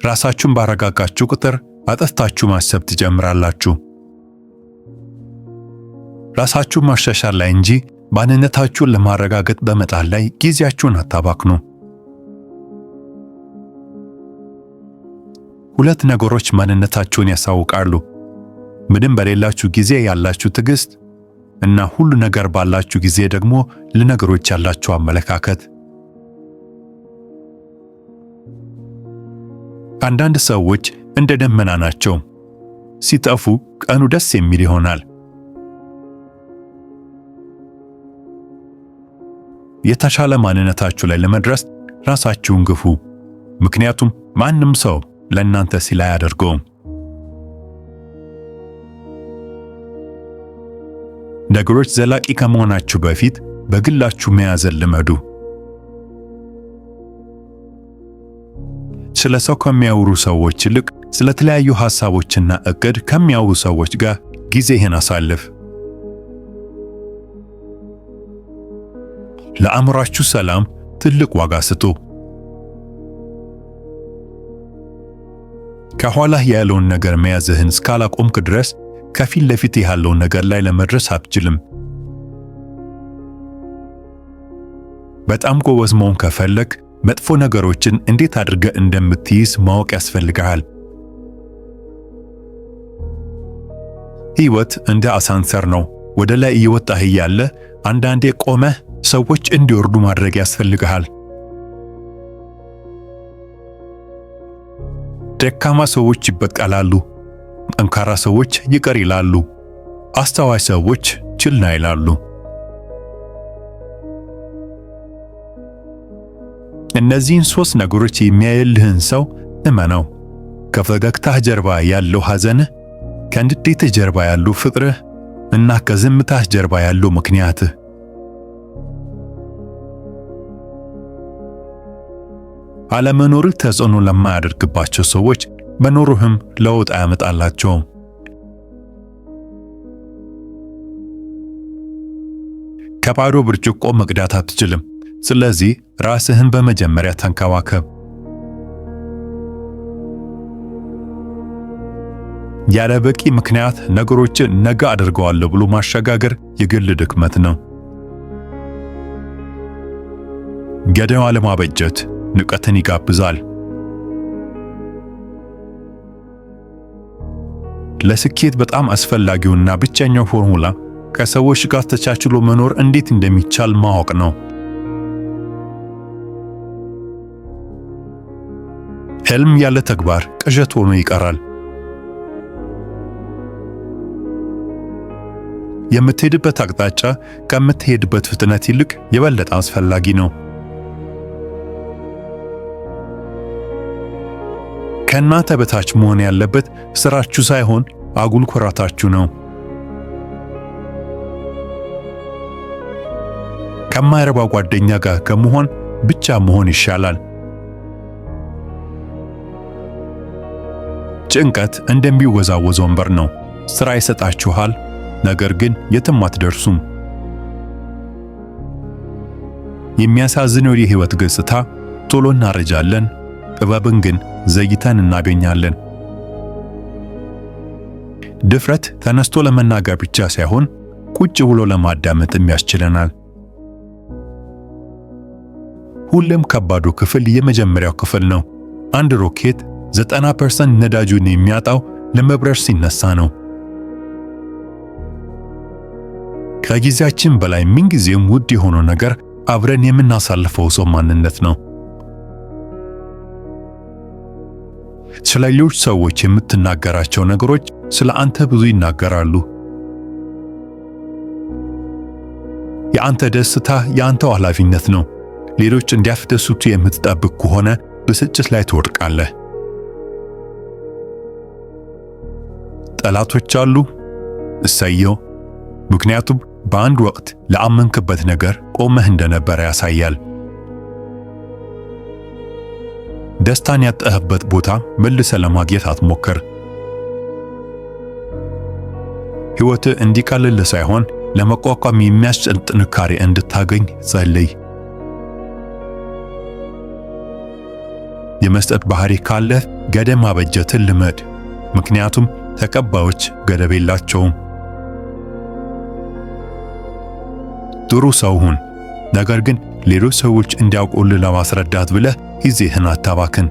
ራሳችሁን ባረጋጋችሁ ቁጥር አጥፍታችሁ ማሰብ ትጀምራላችሁ። ራሳችሁን ማሻሻል ላይ እንጂ ማንነታችሁን ለማረጋገጥ በመጣል ላይ ጊዜያችሁን አታባክኑ። ሁለት ነገሮች ማንነታችሁን ያሳውቃሉ። ምንም በሌላችሁ ጊዜ ያላችሁ ትዕግስት እና ሁሉ ነገር ባላችሁ ጊዜ ደግሞ ለነገሮች ያላችሁ አመለካከት። አንዳንድ ሰዎች እንደ ደመና ናቸው። ሲጠፉ ቀኑ ደስ የሚል ይሆናል። የተሻለ ማንነታችሁ ላይ ለመድረስ ራሳችሁን ግፉ። ምክንያቱም ማንም ሰው ለእናንተ ሲል አያደርገውም። ነገሮች ዘላቂ ከመሆናችሁ በፊት በግላችሁ መያዝን ልመዱ። ስለ ሰው ከሚያወሩ ሰዎች ይልቅ ስለተለያዩ ሐሳቦችና እቅድ ከሚያወሩ ሰዎች ጋር ጊዜህን አሳልፍ። ለአእምሯችሁ ሰላም ትልቅ ዋጋ ስጡ። ከኋላህ ያለውን ነገር መያዝህን እስካላቆምክ ድረስ ከፊት ለፊት ያለውን ነገር ላይ ለመድረስ አትችልም። በጣም ጎበዝ መሆን ከፈለክ መጥፎ ነገሮችን እንዴት አድርገህ እንደምትይዝ ማወቅ ያስፈልጋል። ሕይወት እንደ አሳንሰር ነው። ወደ ላይ እየወጣህ እያለ አንዳንዴ ቆመህ ሰዎች እንዲወርዱ ማድረግ ያስፈልጋል። ደካማ ሰዎች ይበቀላሉ፣ ጠንካራ ሰዎች ይቅር ይላሉ፣ አስተዋይ ሰዎች ችላ ይላሉ። እነዚህን ሶስት ነገሮች የሚያይልህን ሰው እመነው። ከፈገግታህ ጀርባ ያለው ሐዘንህ፣ ከንዴትህ ጀርባ ያለው ፍቅርህ እና ከዝምታህ ጀርባ ያለው ምክንያትህ። አለመኖርህ ተጽዕኖ ለማያደርግባቸው ሰዎች መኖርህም ለውጥ አያመጣላቸውም። ከባዶ ብርጭቆ መቅዳት አትችልም። ስለዚህ ራስህን በመጀመሪያ ተንከባከብ። ያለ በቂ ምክንያት ነገሮችን ነገ አድርገዋለሁ ብሎ ማሸጋገር የግል ድክመት ነው። ገደብ አለማበጀት ንቀትን ይጋብዛል። ለስኬት በጣም አስፈላጊውና ብቸኛው ፎርሙላ ከሰዎች ጋር ተቻችሎ መኖር እንዴት እንደሚቻል ማወቅ ነው። ሕልም ያለ ተግባር ቅዠት ሆኖ ይቀራል። የምትሄድበት አቅጣጫ ከምትሄድበት ፍጥነት ይልቅ የበለጠ አስፈላጊ ነው። ከእናንተ በታች መሆን ያለበት ስራችሁ ሳይሆን አጉል ኩራታችሁ ነው። ከማይረባ ጓደኛ ጋር ከመሆን ብቻ መሆን ይሻላል። ጭንቀት እንደሚወዛወዝ ወንበር ነው። ስራ ይሰጣችኋል፣ ነገር ግን የትም አትደርሱም። የሚያሳዝነው የህይወት ገጽታ ቶሎ እናረጃለን፣ ጥበብን ግን ዘግይተን እናገኛለን። ድፍረት ተነስቶ ለመናገር ብቻ ሳይሆን ቁጭ ብሎ ለማዳመጥም ያስችለናል። ሁሌም ከባዱ ክፍል የመጀመሪያው ክፍል ነው። አንድ ሮኬት 90% ነዳጁን የሚያጣው ለመብረር ሲነሳ ነው። ከጊዜያችን በላይ ምንጊዜም ውድ የሆነው ነገር አብረን የምናሳልፈው ሰው ማንነት ነው። ስለ ሌሎች ሰዎች የምትናገራቸው ነገሮች ስለ አንተ ብዙ ይናገራሉ። የአንተ ደስታ የአንተው ኃላፊነት ነው። ሌሎች እንዲያስደስቱ የምትጠብቅ ከሆነ ብስጭት ላይ ትወድቃለህ። ጠላቶች አሉ? እሰየው። ምክንያቱም በአንድ ወቅት ለአመንክበት ነገር ቆመህ እንደነበረ ያሳያል። ደስታን ያጣህበት ቦታ መልሰ ለማግኘት አትሞክር። ሕይወትህ እንዲቀልል ሳይሆን ለመቋቋም የሚያስችል ጥንካሬ እንድታገኝ ጸልይ። የመስጠት ባህሪ ካለ ገደብ ማበጀትን ልመድ። ምክንያቱም ተቀባዮች ገደብ የላቸውም። ጥሩ ሰው ሁን፣ ነገር ግን ሌሎች ሰዎች እንዲያውቁልህ ለማስረዳት ብለህ ጊዜህን አታባክን።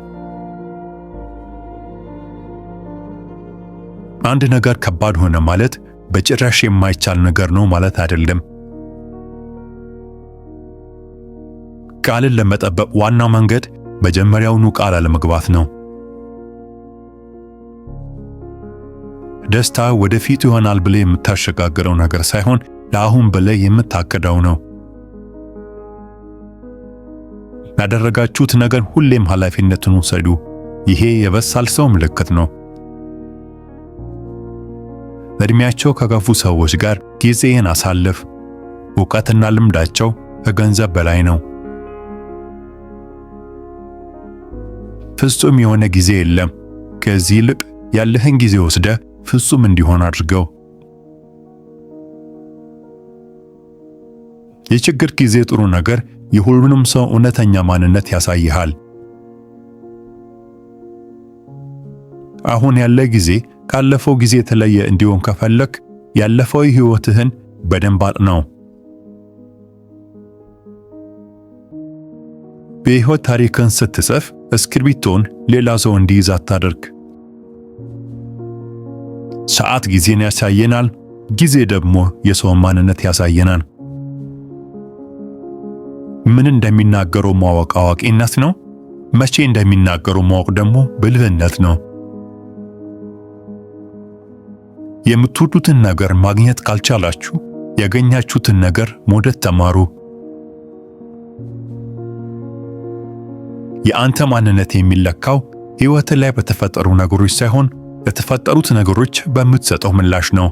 አንድ ነገር ከባድ ሆነ ማለት በጭራሽ የማይቻል ነገር ነው ማለት አይደለም። ቃልን ለመጠበቅ ዋናው መንገድ መጀመሪያውኑ ቃል አለመግባት ነው። ደስታ ወደፊት ይሆናል ብለህ የምታሸጋግረው ነገር ሳይሆን ለአሁን ብለህ የምታቅደው ነው። ያደረጋችሁት ነገር ሁሌም ኃላፊነቱን ውሰዱ። ይሄ የበሳል ሰው ምልክት ነው። እድሜያቸው ከገፉ ሰዎች ጋር ጊዜን አሳልፍ። ዕውቀትና ልምዳቸው ከገንዘብ በላይ ነው። ፍጹም የሆነ ጊዜ የለም። ከዚህ ይልቅ ያለህን ጊዜ ወስደህ ፍጹም እንዲሆን አድርገው። የችግር ጊዜ ጥሩ ነገር የሁሉንም ሰው እውነተኛ ማንነት ያሳይሃል። አሁን ያለ ጊዜ ካለፈው ጊዜ የተለየ እንዲሆን ከፈለክ ያለፈው ሕይወትህን በደንብ አጥናው። በሕይወት ታሪክን ስትጽፍ እስክሪብቶን ሌላ ሰው እንዲይዝ አታድርግ። ሰዓት ጊዜን ያሳየናል፣ ጊዜ ደግሞ የሰው ማንነት ያሳየናል። ምን እንደሚናገሩ ማወቅ አዋቂነት ነው። መቼ እንደሚናገሩ ማወቅ ደግሞ ብልህነት ነው። የምትወዱትን ነገር ማግኘት ካልቻላችሁ ያገኛችሁትን ነገር መውደድ ተማሩ። የአንተ ማንነት የሚለካው ሕይወት ላይ በተፈጠሩ ነገሮች ሳይሆን ለተፈጠሩት ነገሮች በምትሰጠው ምላሽ ነው።